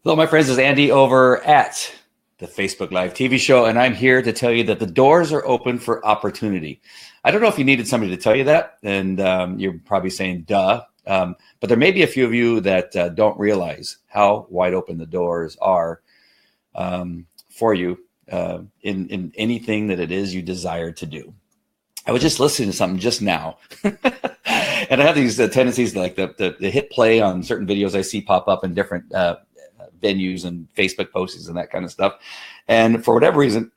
Hello, my friends. It's Andy over at the Facebook Live TV show, and I'm here to tell you that the doors are open for opportunity. I don't know if you needed somebody to tell you that, and you're probably saying, duh. But there may be a few of you that don't realize how wide open the doors are for you in anything that it is you desire to do. I was just listening to something just now, and I have these tendencies like the hit play on certain videos I see pop up in different venues and Facebook postings and that kind of stuff. And for whatever reason,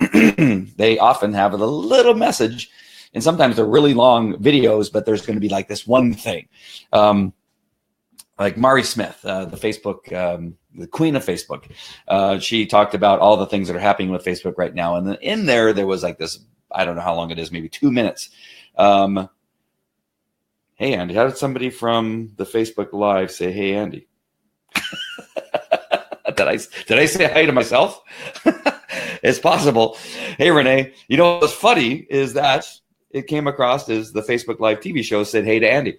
they often have a little message, and sometimes they're really long videos, but there's going to be like this one thing. Like Mari Smith, the Facebook, the queen of Facebook. She talked about all the things that are happening with Facebook right now. And then in there was like this, I don't know how long it is, maybe 2 minutes. Hey, Andy, how did somebody from the Facebook Live say, hey, Andy? Did I say hi to myself? It's possible. Hey, Renee, you know what's funny is that it came across as the Facebook Live TV show said, hey to Andy.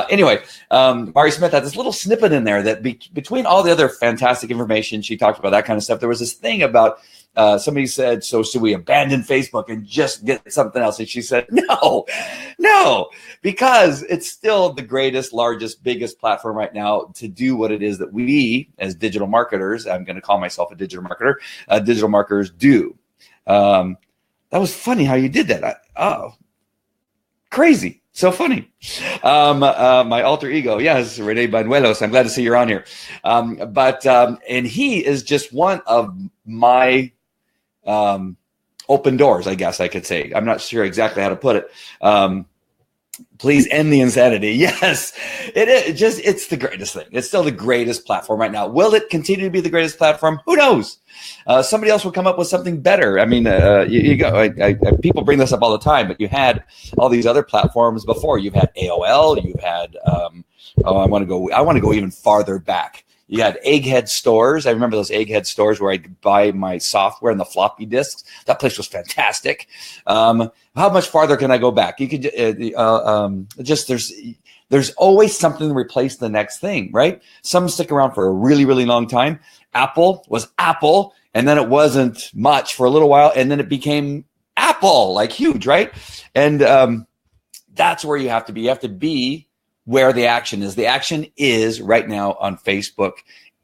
Anyway, Mari Smith had this little snippet in there that between all the other fantastic information she talked about, that kind of stuff, there was this thing about somebody said, so should we abandon Facebook and just get something else? And she said, no, because it's still the greatest, largest, biggest platform right now to do what it is that we as digital marketers, I'm going to call myself a digital marketer, digital marketers do. That was funny how you did that. Crazy. So funny. My alter ego. Yes, Rene Banuelos. I'm glad to see you're on here. And he is just one of my open doors, I guess I could say. I'm not sure exactly how to put it. Please end the insanity. Yes, it's the greatest thing. It's still the greatest platform right now. Will it continue to be the greatest platform? Who knows? Somebody else will come up with something better. I mean, people bring this up all the time, but you had all these other platforms before. You've had AOL. You've had, I want to go even farther back. You had egghead stores. I remember those egghead stores where I'd buy my software and the floppy disks. That place was fantastic. How much farther can I go back? You could there's always something to replace the next thing, right? Some stick around for a really, really long time. Apple was Apple, and then it wasn't much for a little while, and then it became Apple, like huge, right? And that's where you have to be. You have to be where the action is. The action is right now on Facebook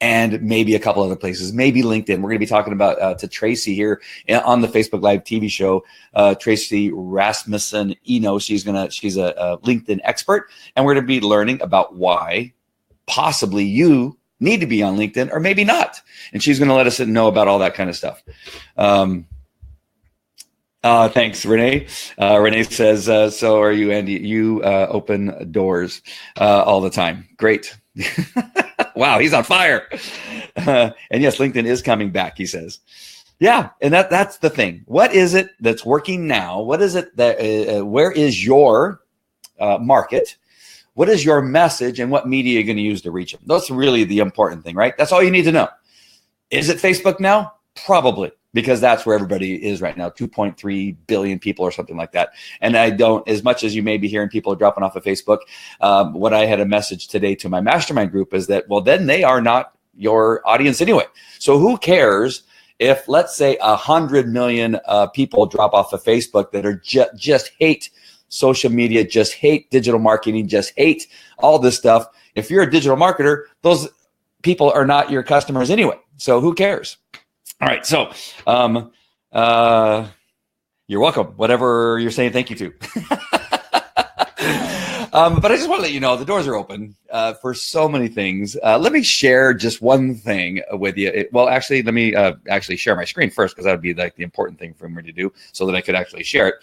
and maybe a couple other places, maybe LinkedIn. We're going to be talking about to Tracy here on the Facebook Live TV show, Tracy Rasmussen Eno. She's a LinkedIn expert, and we're going to be learning about why possibly you need to be on LinkedIn or maybe not. And she's going to let us know about all that kind of stuff. Thanks, Renee. Renee says, so are you, Andy? You open doors all the time. Great. Wow, he's on fire. And yes, LinkedIn is coming back, he says. Yeah, and that's the thing. What is it that's working now? What is it that, where is your market? What is your message, and what media are you going to use to reach them? That's really the important thing, right? That's all you need to know. Is it Facebook now? Probably, because that's where everybody is right now, 2.3 billion people or something like that. And I don't, as much as you may be hearing people are dropping off of Facebook, what I had a message today to my mastermind group is that, well, then they are not your audience anyway. So who cares if, let's say, 100 million people drop off of Facebook that are just hate social media, just hate digital marketing, just hate all this stuff. If you're a digital marketer, those people are not your customers anyway. So who cares? All right. So you're welcome. Whatever you're saying, thank you to. But I just want to let you know the doors are open for so many things. Let me share just one thing with you. Well, actually, let me actually share my screen first, because that would be like the important thing for me to do so that I could actually share it.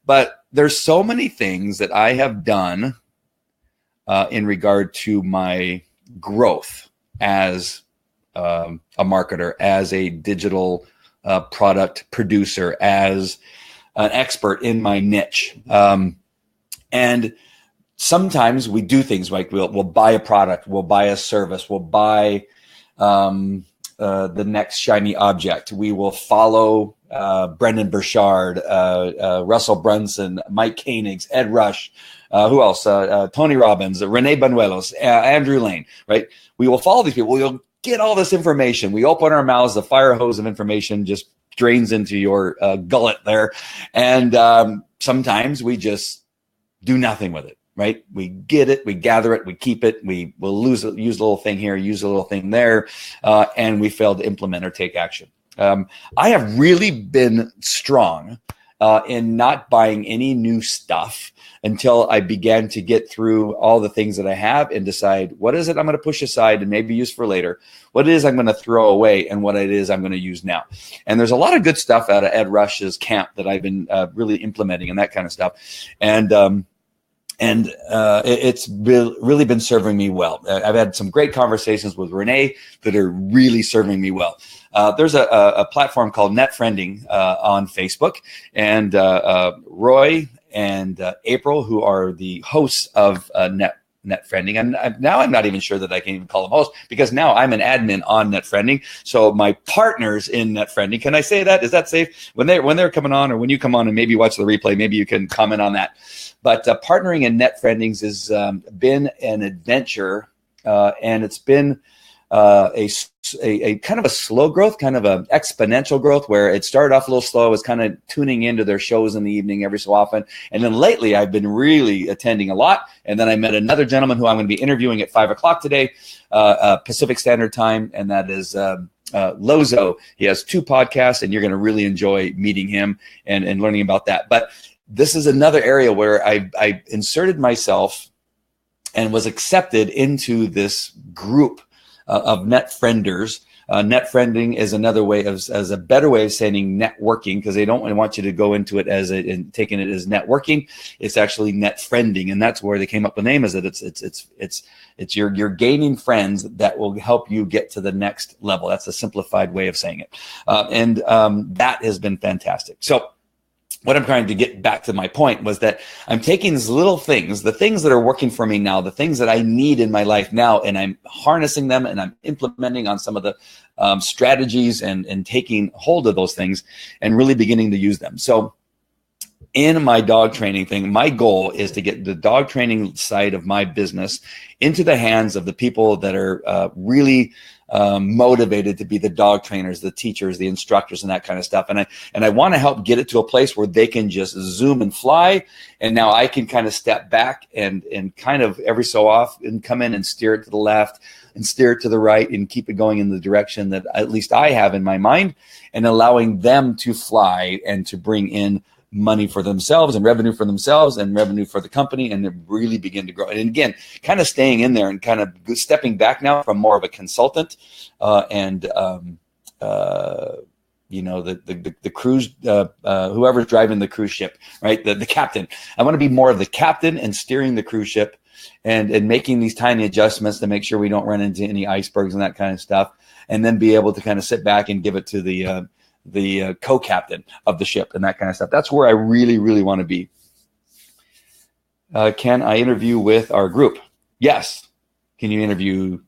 But there's so many things that I have done in regard to my growth as a marketer, as a digital product producer, as an expert in my niche. And sometimes we do things like we'll buy a product, we'll buy a service, we'll buy the next shiny object. We will follow Brendan Burchard, Russell Brunson, Mike Koenigs, Ed Rush, who else? Tony Robbins, Rene Banuelos, Andrew Lane, right? We will follow these people. We'll get all this information. We open our mouths, the fire hose of information just drains into your gullet there. And sometimes we just do nothing with it, right? We get it, we gather it, we keep it, we will use a little thing here, use a little thing there, and we fail to implement or take action. I have really been strong in not buying any new stuff until I began to get through all the things that I have and decide what is it I'm going to push aside and maybe use for later, what it is I'm going to throw away, and what it is I'm going to use now. And there's a lot of good stuff out of Ed Rush's camp that I've been really implementing and that kind of stuff. And it's really been serving me well. I've had some great conversations with Renee that are really serving me well. There's a platform called Netfriending on Facebook, and Roy and April, who are the hosts of Netfriending, and now I'm not even sure that I can even call them hosts, because now I'm an admin on Netfriending. So my partners in Netfriending, can I say that? Is that safe? When they're coming on, or when you come on and maybe watch the replay, maybe you can comment on that. But partnering in Netfriendings has been an adventure, and it's been a kind of a slow growth, kind of an exponential growth, where it started off a little slow. I was kind of tuning into their shows in the evening every so often. And then lately I've been really attending a lot. And then I met another gentleman who I'm going to be interviewing at 5 o'clock today, Pacific Standard Time. And that is Lozo. He has 2 podcasts, and you're going to really enjoy meeting him and learning about that. But this is another area where I inserted myself and was accepted into this group of net frienders. Netfriending is another way as a better way of saying networking, because they don't want you to go into it as and taking it as networking. It's actually net friending, and that's where they came up with the name. Is that it's you're gaining friends that will help you get to the next level. That's a simplified way of saying it, and that has been fantastic. So what I'm trying to get back to my point was that I'm taking these little things, the things that are working for me now, the things that I need in my life now, and I'm harnessing them, and I'm implementing on some of the strategies and taking hold of those things and really beginning to use them. So in my dog training thing, my goal is to get the dog training side of my business into the hands of the people that are really motivated to be the dog trainers, the teachers, the instructors, and that kind of stuff. And I want to help get it to a place where they can just zoom and fly. And now I can kind of step back and kind of every so often come in and steer it to the left and steer it to the right and keep it going in the direction that at least I have in my mind, and allowing them to fly and to bring in money for themselves and revenue for themselves and revenue for the company, and really begin to grow. And again, kind of staying in there and kind of stepping back now from more of a consultant and the cruise, whoever's driving the cruise ship, right? The captain. I want to be more of the captain and steering the cruise ship and making these tiny adjustments to make sure we don't run into any icebergs and that kind of stuff. And then be able to kind of sit back and give it to the co-captain of the ship and that kind of stuff. That's where I really, really want to be. Can I interview with our group? Yes. Can you interview?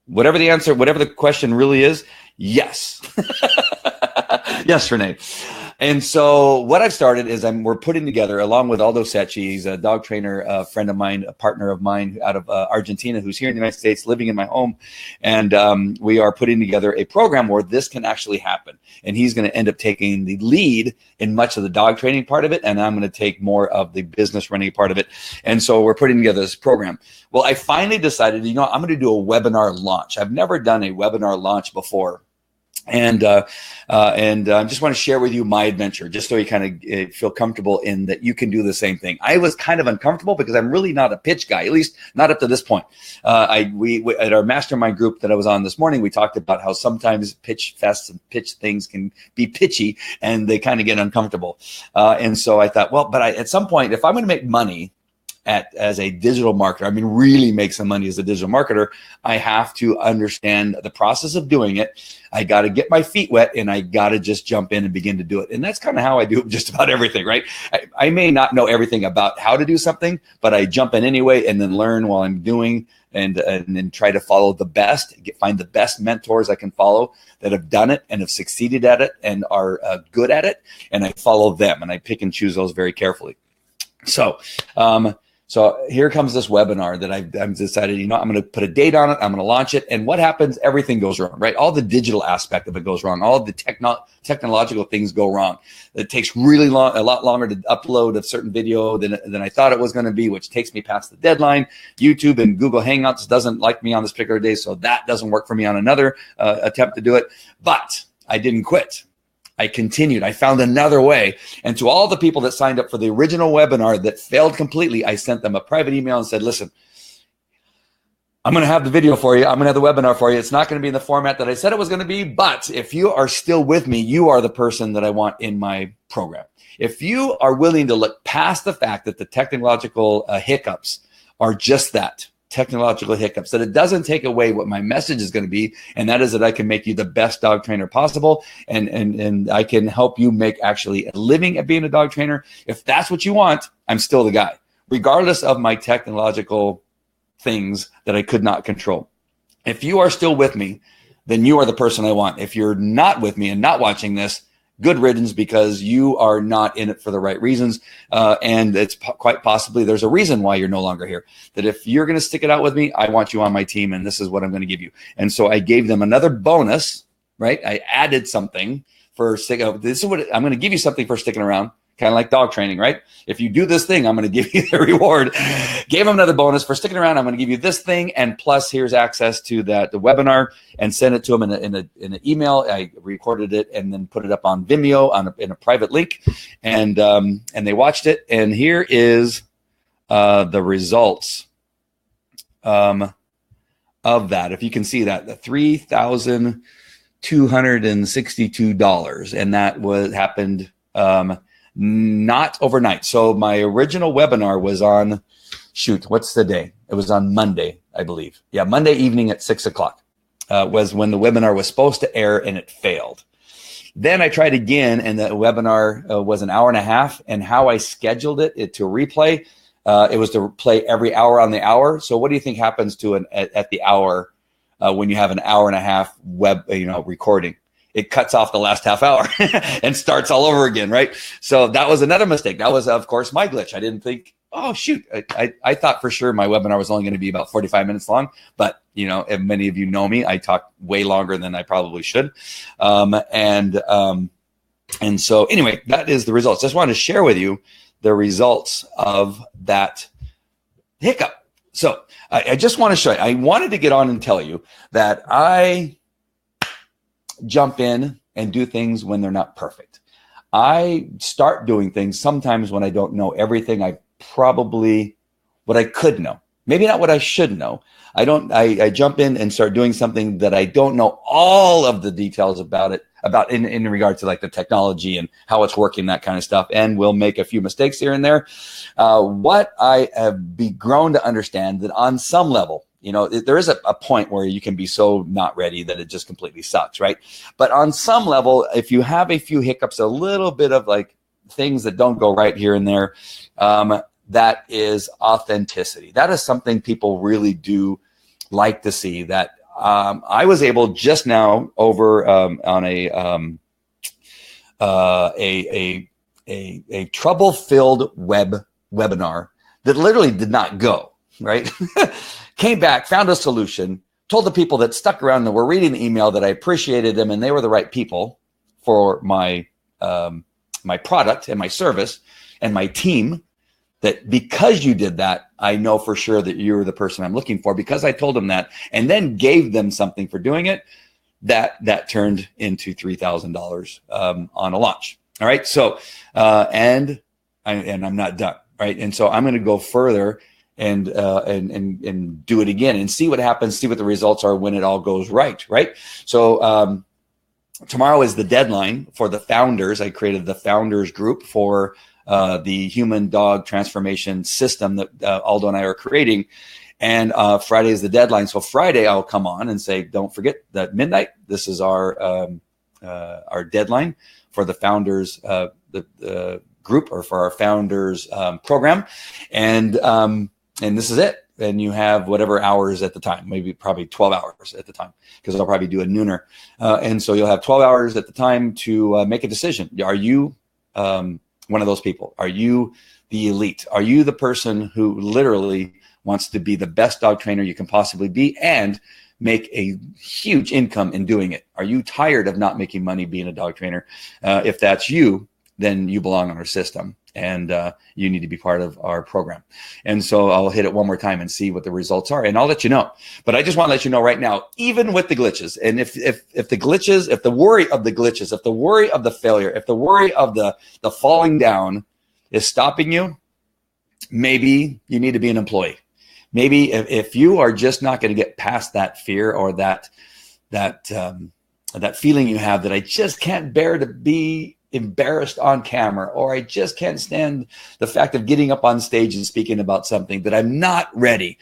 Whatever the answer, whatever the question really is, yes. Yes, Renee. And so what I've started is we're putting together, along with Aldo Secchi, he's a dog trainer, a friend of mine, a partner of mine out of Argentina, who's here in the United States, living in my home. And we are putting together a program where this can actually happen. And he's going to end up taking the lead in much of the dog training part of it. And I'm going to take more of the business running part of it. And so we're putting together this program. Well, I finally decided, I'm going to do a webinar launch. I've never done a webinar launch before. And just want to share with you my adventure, just so you kind of feel comfortable in that you can do the same thing. I was kind of uncomfortable because I'm really not a pitch guy, at least not up to this point. We at our mastermind group that I was on this morning, we talked about how sometimes pitch fests and pitch things can be pitchy and they kind of get uncomfortable. And so I thought, well, but at some point, if I'm going to make money as a digital marketer, really make some money as a digital marketer, I have to understand the process of doing it. I got to get my feet wet, and I got to just jump in and begin to do it. And that's kind of how I do just about everything, right? I may not know everything about how to do something, but I jump in anyway and then learn while I'm doing and then try to follow the best, find the best mentors I can follow that have done it and have succeeded at it and are good at it. And I follow them, and I pick and choose those very carefully. So, So here comes this webinar that I've decided, I'm going to put a date on it. I'm going to launch it. And what happens? Everything goes wrong, right? All the digital aspect of it goes wrong. All the technological things go wrong. It takes really long, a lot longer to upload a certain video than I thought it was going to be, which takes me past the deadline. YouTube and Google Hangouts doesn't like me on this particular day. So that doesn't work for me on another attempt to do it. But I didn't quit. I continued. I found another way. And to all the people that signed up for the original webinar that failed completely, I sent them a private email and said, listen, I'm going to have the video for you. I'm going to have the webinar for you. It's not going to be in the format that I said it was going to be, but if you are still with me, you are the person that I want in my program. If you are willing to look past the fact that the technological hiccups are just that, technological hiccups, that it doesn't take away what my message is going to be, and that is that I can make you the best dog trainer possible, and I can help you make actually a living at being a dog trainer. If that's what you want, I'm still the guy, regardless of my technological things that I could not control. If you are still with me, then you are the person I want. If you're not with me and not watching this, good riddance, because you are not in it for the right reasons. And it's quite possibly there's a reason why you're no longer here. That if you're going to stick it out with me, I want you on my team, and this is what I'm going to give you. And so I gave them another bonus, right? I added something for this is what I'm going to give you, something for sticking around. Kind of like dog training, right? If you do this thing, I'm going to give you the reward. Gave them another bonus for sticking around. I'm going to give you this thing, and plus here's access to the webinar, and send it to them in an email. I recorded it and then put it up on Vimeo in a private link, and they watched it. And here is the results of that. If you can see that, the $3,262, and that happened. Not overnight. So my original webinar was on, what's the day? It was on Monday, I believe. Yeah, Monday evening at 6:00 was when the webinar was supposed to air, and it failed. Then I tried again, and the webinar was an hour and a half. And how I scheduled it to replay, it was to play every hour on the hour. So what do you think happens to at the hour when you have an hour and a half recording? It cuts off the last half hour and starts all over again, right? So that was another mistake. That was, of course, my glitch. I didn't think, oh, shoot. I thought for sure my webinar was only going to be about 45 minutes long. But, if many of you know me, I talk way longer than I probably should. And so anyway, that is the results. Just wanted to share with you the results of that hiccup. So I just want to show you. I wanted to get on and tell you that I jump in and do things when they're not perfect. I start doing things sometimes when I don't know everything. What I could know, maybe not what I should know. I jump in and start doing something that I don't know all of the details about in regards to like the technology and how it's working, that kind of stuff. And we'll make a few mistakes here and there. What I have grown to understand that on some level, there is a point where you can be so not ready that it just completely sucks, right? But on some level, if you have a few hiccups, a little bit of like things that don't go right here and there, that is authenticity. That is something people really do like to see. That I was able just now over on a trouble-filled webinar that literally did not go, right? Came back, found a solution, told the people that stuck around and were reading the email that I appreciated them and they were the right people for my my product and my service and my team, that because you did that, I know for sure that you're the person I'm looking for, because I told them that and then gave them something for doing it. That turned into $3,000 on a launch. All right. So and I'm not done. Right. And so I'm going to go further and do it again and see what happens, see what the results are when it all goes right. Right. So tomorrow is the deadline for the founders. I created the founders group for the human dog transformation system that Aldo and I are creating. And Friday is the deadline. So Friday I'll come on and say, don't forget that midnight, this is our deadline for the founders, the group, or for our founders program. And this is it. And you have whatever hours at the time, probably 12 hours at the time, because I'll probably do a nooner. And so you'll have 12 hours at the time to make a decision. Are you one of those people? Are you the elite? Are you the person who literally wants to be the best dog trainer you can possibly be and make a huge income in doing it? Are you tired of not making money being a dog trainer? If that's you, then you belong on our system, and you need to be part of our program. And so I'll hit it one more time and see what the results are, and I'll let you know. But I just want to let you know right now, even with the glitches, and if the glitches, if the worry of the glitches, if the worry of the failure, if the worry of the falling down is stopping you, maybe you need to be an employee. Maybe if you are just not going to get past that fear or that feeling you have that I just can't bear to be embarrassed on camera, or I just can't stand the fact of getting up on stage and speaking about something, that I'm not ready,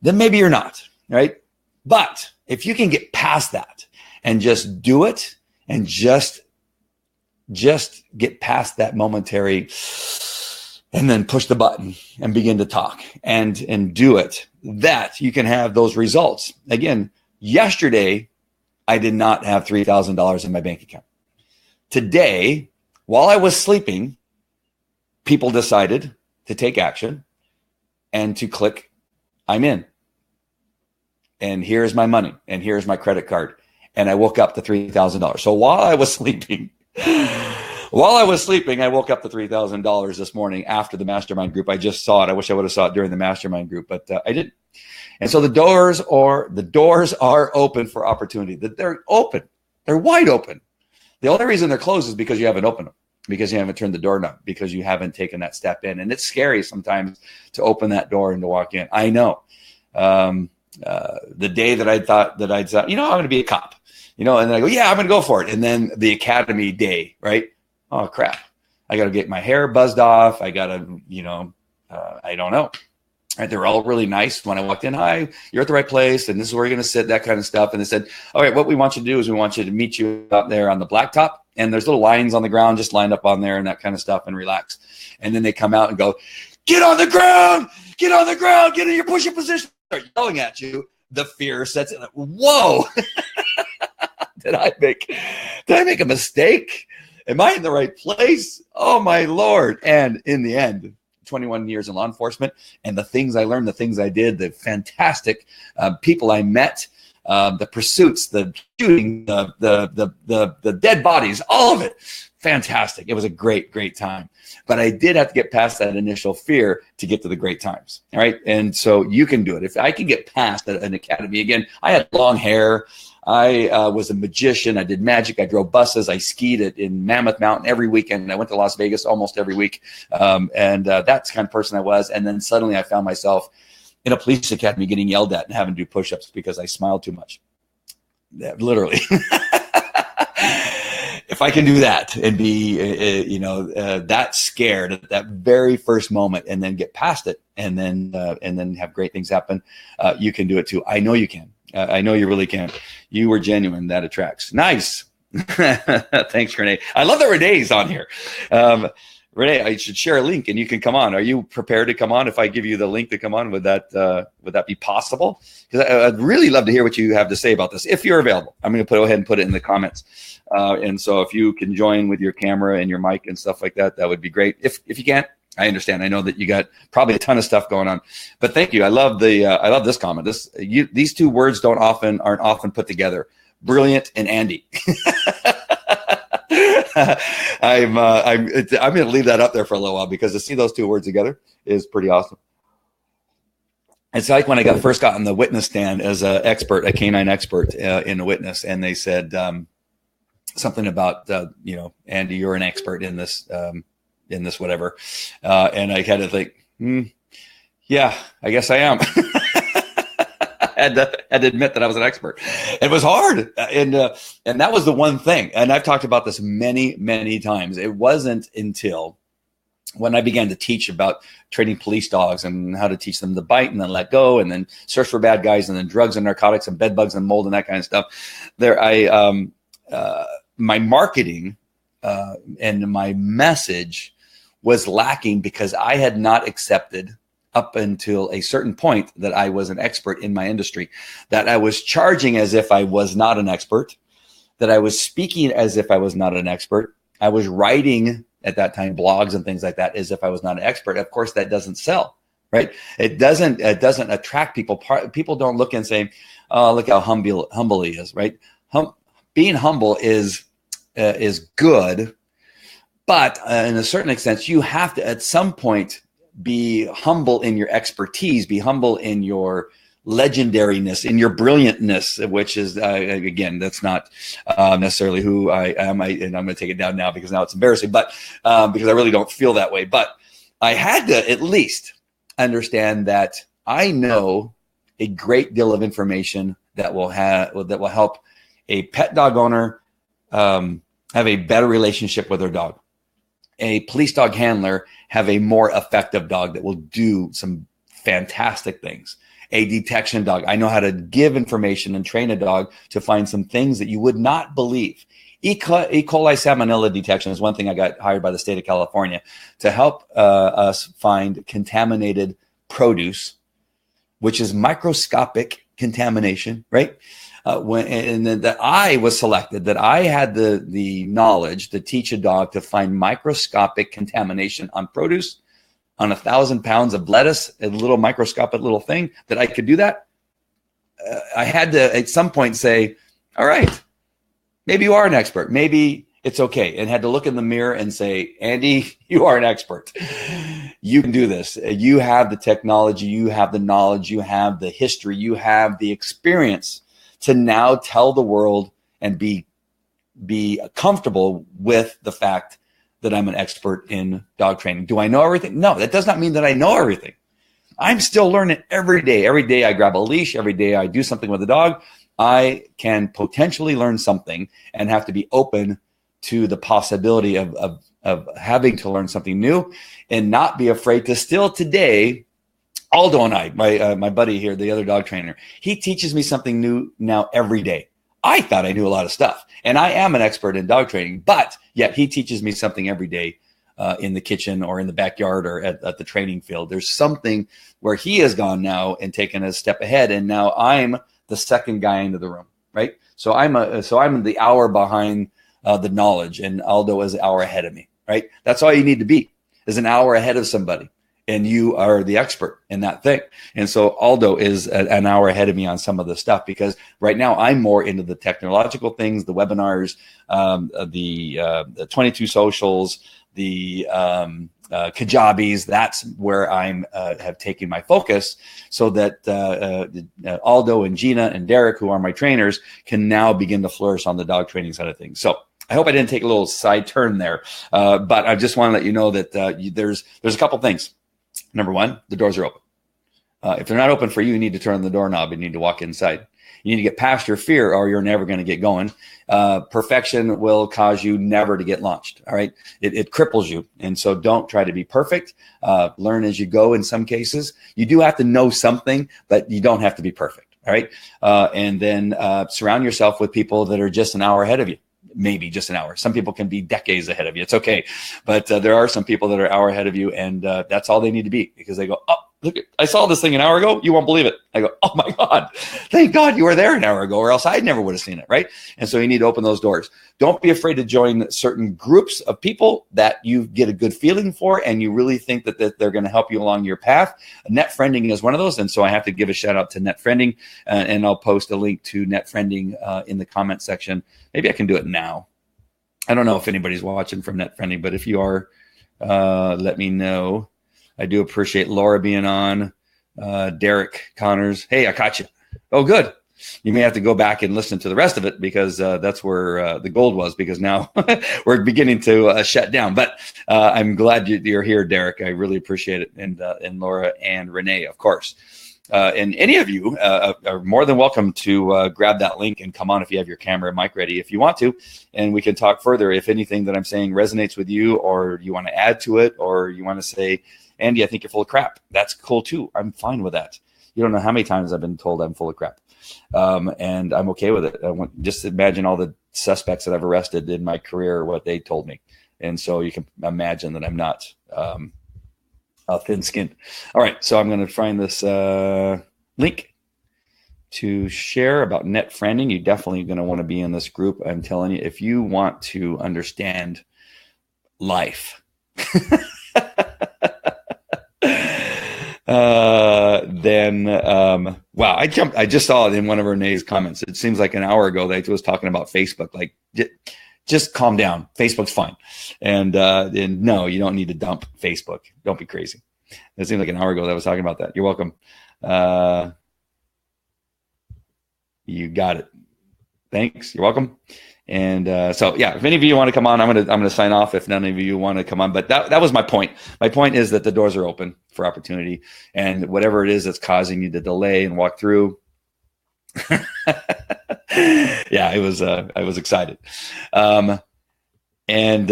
then maybe you're not, right? But if you can get past that and just do it, and just get past that momentary, and then push the button and begin to talk and do it, that you can have those results. Again, yesterday, I did not have $3,000 in my bank account. Today, while I was sleeping, people decided to take action and to click, I'm in. And here's my money, and here's my credit card. And I woke up to $3,000. So while I was sleeping, I woke up to $3,000 this morning after the mastermind group. I just saw it. I wish I would have saw it during the mastermind group, but I didn't. And so the doors are open for opportunity. They're open. They're wide open. The only reason they're closed is because you haven't opened them, because you haven't turned the doorknob, because you haven't taken that step in. And it's scary sometimes to open that door and to walk in. I know. The day that I thought, I'm going to be a cop, and then I go, yeah, I'm going to go for it. And then the academy day, right? Oh, crap. I got to get my hair buzzed off. I got to, I don't know. Right, they were all really nice when I walked in. Hi, you're at the right place, and this is where you're going to sit, that kind of stuff. And they said, all right, what we want you to do is we want you to meet you out there on the blacktop, and there's little lines on the ground, just lined up on there and that kind of stuff, and relax. And then they come out and go, get on the ground, get in your push-up position. Start yelling at you. The fear sets in. Whoa, did I make a mistake? Am I in the right place? Oh, my Lord. And in the end, 21 years in law enforcement, and the things I learned, the things I did, the fantastic people I met, the pursuits, the shooting, the dead bodies, all of it, fantastic. It was a great time. But I did have to get past that initial fear to get to the great times. All right. And so you can do it. If I can get past an academy, again, I had long hair. I was a magician. I did magic. I drove buses. I skied in Mammoth Mountain every weekend. I went to Las Vegas almost every week. And that's the kind of person I was. And then suddenly I found myself in a police academy getting yelled at and having to do push-ups because I smiled too much. Yeah, literally. If I can do that and be, that scared at that very first moment, and then get past it, and then have great things happen, you can do it too. I know you can. I know you really can. You were genuine. That attracts. Nice. Thanks, Renee. I love that Renee's on here. Renee, I should share a link and you can come on. Are you prepared to come on? If I give you the link to come on, would that be possible? Because I'd really love to hear what you have to say about this. If you're available, I'm going to go ahead and put it in the comments. And so if you can join with your camera and your mic and stuff like that, that would be great. If you can't, I understand. I know that you got probably a ton of stuff going on, but thank you. I love this comment. These two words aren't often put together. Brilliant and Andy. I'm going to leave that up there for a little while, because to see those two words together is pretty awesome. It's like when I first got on the witness stand as a canine expert in a witness, and they said something about Andy, you're an expert in this whatever, and I had to think, yeah, I guess I am. I had to admit that I was an expert. It was hard, and that was the one thing. And I've talked about this many times. It wasn't until when I began to teach about training police dogs and how to teach them to bite and then let go and then search for bad guys and then drugs and narcotics and bed bugs and mold and that kind of stuff. My marketing and my message was lacking, because I had not accepted up until a certain point that I was an expert in my industry, that I was charging as if I was not an expert, that I was speaking as if I was not an expert. I was writing at that time, blogs and things like that, as if I was not an expert. Of course, that doesn't sell, right? It doesn't attract people. People don't look and say, "Oh, look how humble he is," right? Being humble is good, but in a certain extent, you have to at some point be humble in your expertise, be humble in your legendariness, in your brilliantness, which is, again, that's not necessarily who I am. And I'm going to take it down now because now it's embarrassing, but because I really don't feel that way. But I had to at least understand that I know a great deal of information that will help a pet dog owner have a better relationship with their dog. A police dog handler have a more effective dog that will do some fantastic things. A detection dog, I know how to give information and train a dog to find some things that you would not believe. E. coli salmonella detection is one thing. I got hired by the state of California to help us find contaminated produce, which is microscopic contamination, right? That I was selected, that I had the knowledge to teach a dog to find microscopic contamination on produce, on 1,000 pounds of lettuce, a little microscopic little thing, that I could do that. I had to at some point say, all right, maybe you are an expert. Maybe it's okay. And had to look in the mirror and say, Andy, you are an expert. You can do this. You have the technology, you have the knowledge, you have the history, you have the experience to now tell the world and be comfortable with the fact that I'm an expert in dog training. Do I know everything? No, that does not mean that I know everything. I'm still learning every day. Every day I grab a leash. Every day I do something with a dog. I can potentially learn something and have to be open to the possibility of having to learn something new and not be afraid to still today. Aldo and I, my buddy here, the other dog trainer, he teaches me something new now every day. I thought I knew a lot of stuff, and I am an expert in dog training, but yet he teaches me something every day in the kitchen or in the backyard or at the training field. There's something where he has gone now and taken a step ahead, and now I'm the second guy into the room, right? So I'm the hour behind the knowledge, and Aldo is an hour ahead of me, right? That's all you need to be, is an hour ahead of somebody. And you are the expert in that thing. And so Aldo is an hour ahead of me on some of the stuff, because right now I'm more into the technological things, the webinars, the 22 socials, the Kajabis. That's where I'm have taken my focus, so that Aldo and Gina and Derek, who are my trainers, can now begin to flourish on the dog training side of things. So I hope I didn't take a little side turn there, but I just want to let you know that there's a couple things. Number one, the doors are open. If they're not open for you, you need to turn the doorknob and you need to walk inside. You need to get past your fear, or you're never going to get going. Perfection will cause you never to get launched. All right. It cripples you. And so don't try to be perfect. Learn as you go. In some cases, you do have to know something, but you don't have to be perfect. All right. And then surround yourself with people that are just an hour ahead of you. Maybe just an hour. Some people can be decades ahead of you. It's okay. But there are some people that are an hour ahead of you, and that's all they need to be, because they go, oh, look, I saw this thing an hour ago. You won't believe it. I go, oh my God, thank God you were there an hour ago, or else I never would have seen it. Right. And so you need to open those doors. Don't be afraid to join certain groups of people that you get a good feeling for, and you really think that they're going to help you along your path. Netfriending is one of those. And so I have to give a shout out to Netfriending, and I'll post a link to Netfriending in the comment section. Maybe I can do it now. I don't know if anybody's watching from Netfriending, but if you are, let me know. I do appreciate Laura being on. Derek Connors. Hey, I caught you. Oh, good. You may have to go back and listen to the rest of it, because that's where the gold was, because now we're beginning to shut down. But I'm glad you're here, Derek. I really appreciate it. And Laura and Renee, of course. And any of you are more than welcome to grab that link and come on if you have your camera and mic ready, if you want to, and we can talk further. If anything that I'm saying resonates with you, or you want to add to it, or you want to say, Andy, I think you're full of crap, that's cool too. I'm fine with that. You don't know how many times I've been told I'm full of crap, and I'm okay with it. Just imagine all the suspects that I've arrested in my career, what they told me. And so you can imagine that I'm not thin-skinned. All right, so I'm going to find this link to share about Netfriending. You're definitely going to want to be in this group. I'm telling you, if you want to understand life. Wow, I just saw it in one of Renee's comments. It seems like an hour ago that was talking about Facebook. Like, just calm down. Facebook's fine. And no, you don't need to dump Facebook. Don't be crazy. It seemed like an hour ago that I was talking about that. You're welcome. You got it. Thanks. You're welcome. And so, yeah, if any of you want to come on, I'm gonna sign off if none of you want to come on. But that was my point. My point is that the doors are open for opportunity, and whatever it is that's causing you to delay and walk through. Yeah, I was excited. And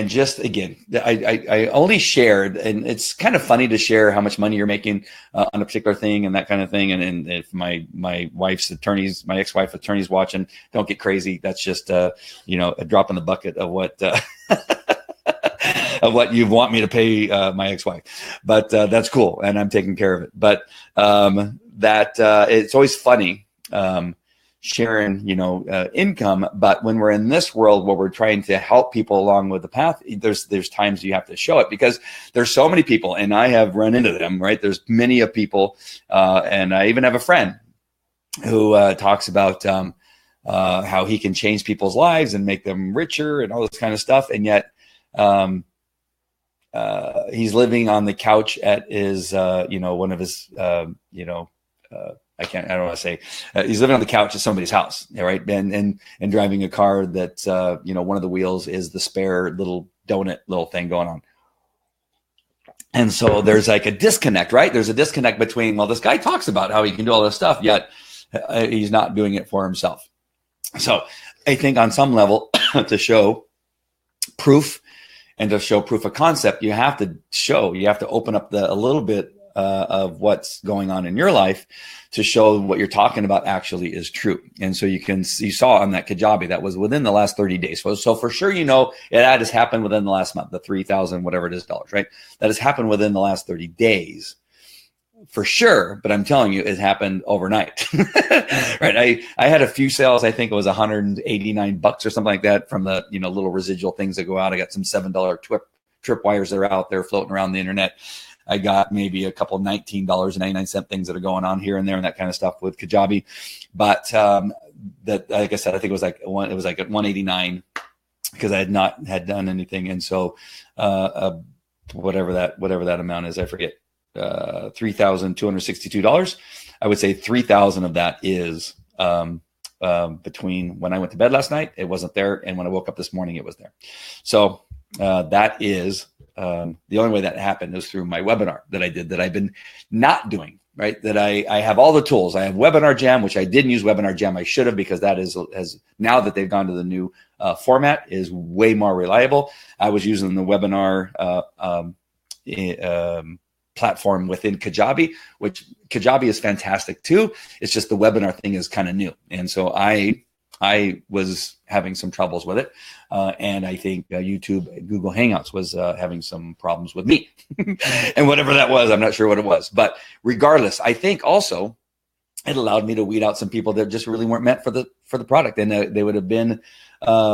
just again, I only shared, and it's kind of funny to share how much money you're making on a particular thing and that kind of thing. And if my ex-wife attorney's watching, don't get crazy. That's just a drop in the bucket of what of what you want me to pay my ex-wife. But that's cool, and I'm taking care of it. But it's always funny. Sharing, income. But when we're in this world where we're trying to help people along with the path, there's times you have to show it, because there's so many people, and I have run into them, right? There's many of people, and I even have a friend who talks about how he can change people's lives and make them richer and all this kind of stuff. And yet he's living on the couch at his, one of his, I don't want to say he's living on the couch at somebody's house, right? And driving a car that, one of the wheels is the spare little donut little thing going on. And so there's like a disconnect, right? There's a disconnect between, well, this guy talks about how he can do all this stuff, yet he's not doing it for himself. So I think on some level to show proof and to show proof of concept, you have to open up a little bit of what's going on in your life to show what you're talking about actually is true. And so you saw on that Kajabi that was within the last 30 days. So for sure, that has happened within the last month, the 3,000, whatever it is, dollars, right? That has happened within the last 30 days for sure. But I'm telling you, it happened overnight, right? I had a few sales. I think it was $189 or something like that from the, little residual things that go out. I got some $7 trip wires that are out there floating around the internet. I got maybe a couple of $19.99 things that are going on here and there and that kind of stuff with Kajabi. But that, like I said, I think it was like at 189 because I had done anything. And so whatever that amount is, I forget, $3,262. I would say 3,000 of that is between when I went to bed last night, it wasn't there, and when I woke up this morning, it was there. So that is the only way that happened is through my webinar that I did, that I've been not doing, right? That I have all the tools. I have Webinarjam, which I didn't use Webinarjam. I should have, because that has now that they've gone to the new format, is way more reliable. I was using the webinar platform within Kajabi, which Kajabi is fantastic too. It's just the webinar thing is kind of new. And so I was having some troubles with it. And I think YouTube, Google Hangouts was having some problems with me. And whatever that was, I'm not sure what it was. But regardless, I think also it allowed me to weed out some people that just really weren't meant for the product. And they would have been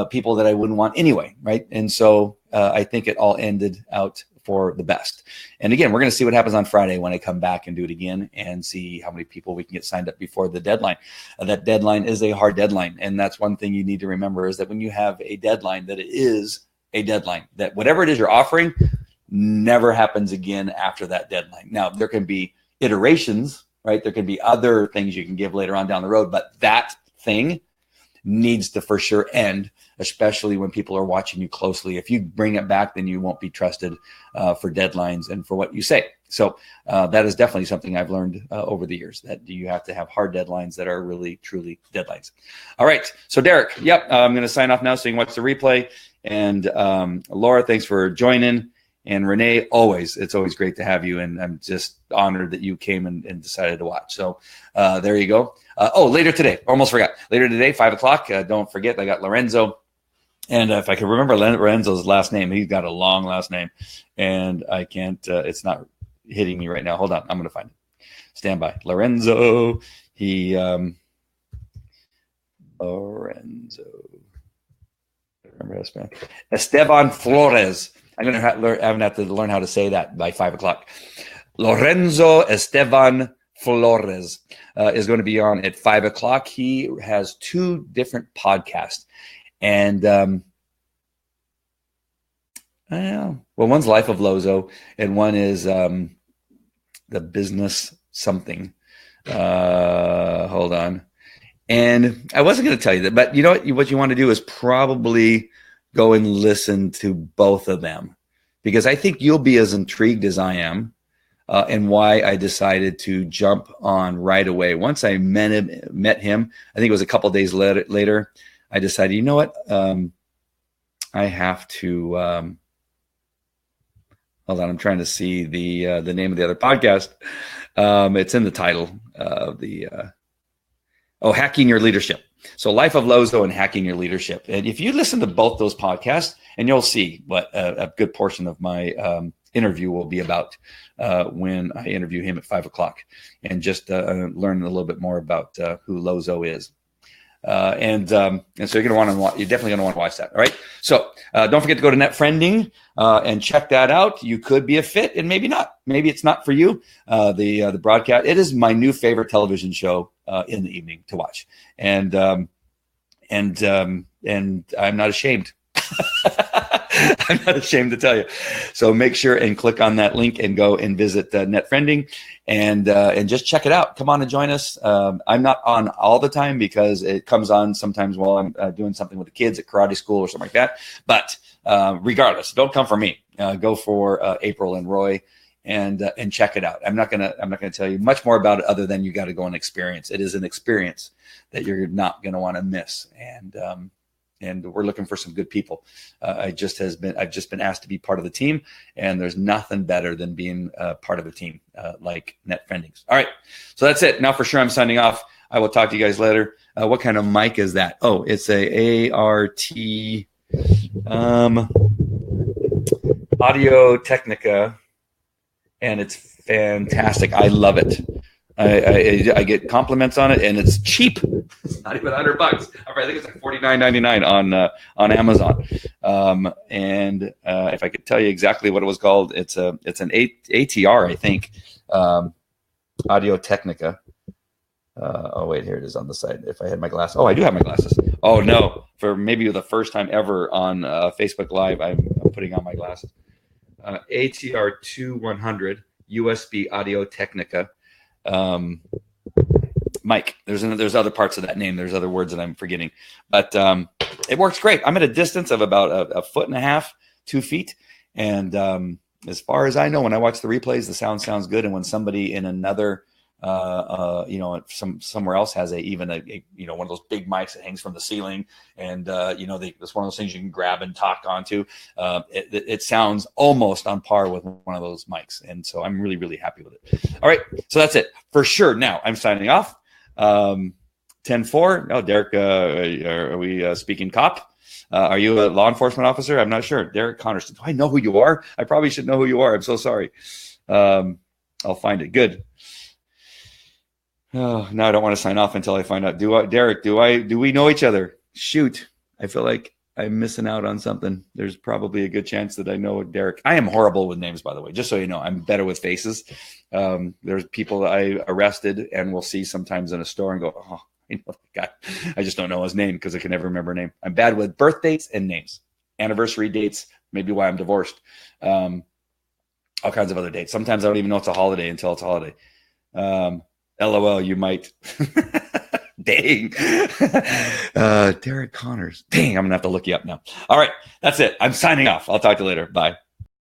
people that I wouldn't want anyway, right? And so I think it all ended out for the best. And again, we're going to see what happens on Friday when I come back and do it again and see how many people we can get signed up before the deadline. That deadline is a hard deadline. And that's one thing you need to remember, is that when you have a deadline, that it is a deadline, that whatever it is you're offering never happens again after that deadline. Now, there can be iterations, right? There can be other things you can give later on down the road, but that thing needs to for sure end, especially when people are watching you closely. If you bring it back, then you won't be trusted for deadlines and for what you say. So that is definitely something I've learned over the years, that you have to have hard deadlines that are really, truly deadlines. All right. So Derek, I'm going to sign off now so you can watch the replay. And Laura, thanks for joining. And Renee, it's always great to have you. And I'm just honored that you came and decided to watch. So there you go. Later today, almost forgot. Later today, 5:00. Don't forget, I got Lorenzo. And if I can remember Lorenzo's last name, he's got a long last name. And I can't, it's not hitting me right now. Hold on, I'm going to find it. Stand by. Lorenzo. Lorenzo. Remember how to spell Esteban Flores. I'm going to have to learn how to say that by 5 o'clock. Lorenzo Esteban Flores is going to be on at 5 o'clock. He has 2 different podcasts. And, well, one's Life of Lozo, and one is the Business Something. Hold on. And I wasn't going to tell you that, but you know what you want to do is probably go and listen to both of them, because I think you'll be as intrigued as I am, and why I decided to jump on right away. Once I met him, I think it was a couple of days later, I decided, you know what? I have to, hold on. I'm trying to see the name of the other podcast. It's in the title of Hacking Your Leadership. So Life of Lozo and Hacking Your Leadership. And if you listen to both those podcasts, and you'll see what a good portion of my interview will be about when I interview him at 5 o'clock, and just learn a little bit more about who Lozo is. And so you're definitely going to want to watch that. All right. So don't forget to go to Netfriending and check that out. You could be a fit, and maybe not. Maybe it's not for you. The broadcast. It is my new favorite television show in the evening to watch, and I'm not ashamed. I'm not ashamed to tell you. So make sure and click on that link and go and visit Netfriending and just check it out. Come on and join us. I'm not on all the time because it comes on sometimes while I'm doing something with the kids at karate school or something like that. But regardless, don't come for me. Go for April and Roy and check it out. I'm not gonna tell you much more about it other than you got to go and experience. It is an experience that you're not going to want to miss. And we're looking for some good people. I've just been asked to be part of the team, and there's nothing better than being part of a team like Netfriending. All right, so that's it. Now for sure, I'm signing off. I will talk to you guys later. What kind of mic is that? Oh, it's a ART Audio Technica, and it's fantastic. I love it. I get compliments on it, and it's cheap. It's not even $100. I think it's like $49.99 on Amazon. And if I could tell you exactly what it was called, it's an ATR, I think, Audio Technica. Oh wait, here it is on the side. If I had my glasses, I do have my glasses. Oh no, for maybe the first time ever on Facebook Live, I'm putting on my glasses. ATR 2100 USB Audio Technica. Mike, there's other parts of that name. There's other words that I'm forgetting, but it works great. I'm at a distance of about a foot and a half, 2 feet. And as far as I know, when I watch the replays, the sound sounds good. And when somebody in another, somewhere else has one of those big mics that hangs from the ceiling, and it's one of those things you can grab and talk onto. It sounds almost on par with one of those mics, and so I'm really, really happy with it. All right, so that's it for sure. Now I'm signing off. 10-4. Oh, Derek, are we speaking cop? Are you a law enforcement officer? I'm not sure. Derek Connors. Do I know who you are? I probably should know who you are. I'm so sorry. I'll find it. Good. Oh, now I don't want to sign off until I find out. Derek, do we know each other? Shoot. I feel like I'm missing out on something. There's probably a good chance that I know Derek. I am horrible with names, by the way, just so you know. I'm better with faces. There's people that I arrested and will see sometimes in a store and go, oh, I know that guy. I just don't know his name because I can never remember a name. I'm bad with birth dates and names, anniversary dates, maybe why I'm divorced, all kinds of other dates. Sometimes I don't even know it's a holiday until it's a holiday. LOL, you might. Dang. Derek Connors. Dang, I'm going to have to look you up now. All right, that's it. I'm signing off. I'll talk to you later. Bye.